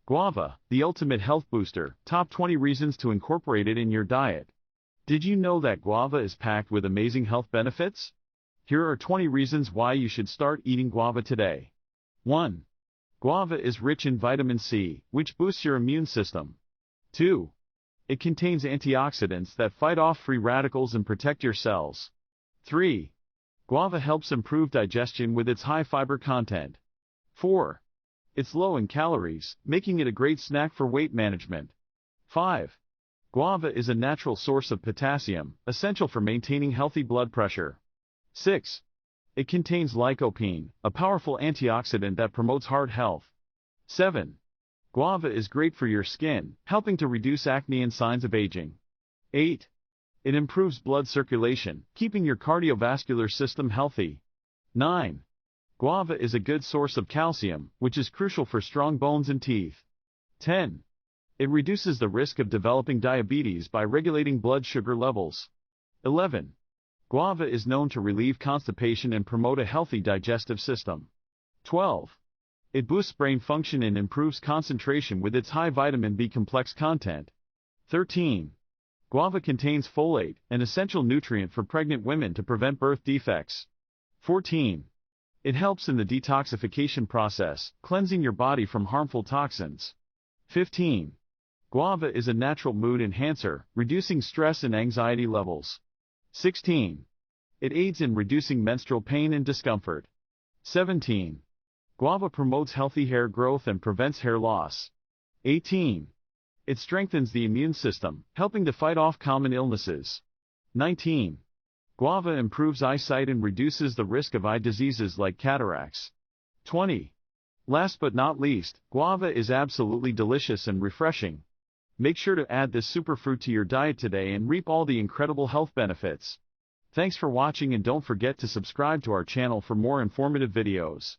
Guava, the ultimate health booster, top 20 reasons to incorporate it in your diet. Did you know that guava is packed with amazing health benefits? Here are 20 reasons why you should start eating guava today. 1. Guava is rich in vitamin C, which boosts your immune system. 2. It contains antioxidants that fight off free radicals and protect your cells. 3. Guava helps improve digestion with its high fiber content. 4. It's low in calories, making it a great snack for weight management. 5. Guava is a natural source of potassium, essential for maintaining healthy blood pressure. 6. It contains lycopene, a powerful antioxidant that promotes heart health. 7. Guava is great for your skin, helping to reduce acne and signs of aging. 8. It improves blood circulation, keeping your cardiovascular system healthy. 9. Guava is a good source of calcium, which is crucial for strong bones and teeth. 10. It reduces the risk of developing diabetes by regulating blood sugar levels. 11. Guava is known to relieve constipation and promote a healthy digestive system. 12. It boosts brain function and improves concentration with its high vitamin B complex content. 13. Guava contains folate, an essential nutrient for pregnant women to prevent birth defects. 14. It helps in the detoxification process, cleansing your body from harmful toxins. 15. Guava is a natural mood enhancer, reducing stress and anxiety levels. 16. It aids in reducing menstrual pain and discomfort. 17. Guava promotes healthy hair growth and prevents hair loss. 18. It strengthens the immune system, helping to fight off common illnesses. 19. Guava improves eyesight and reduces the risk of eye diseases like cataracts. 20. Last but not least, guava is absolutely delicious and refreshing. Make sure to add this superfruit to your diet today and reap all the incredible health benefits. Thanks for watching and don't forget to subscribe to our channel for more informative videos.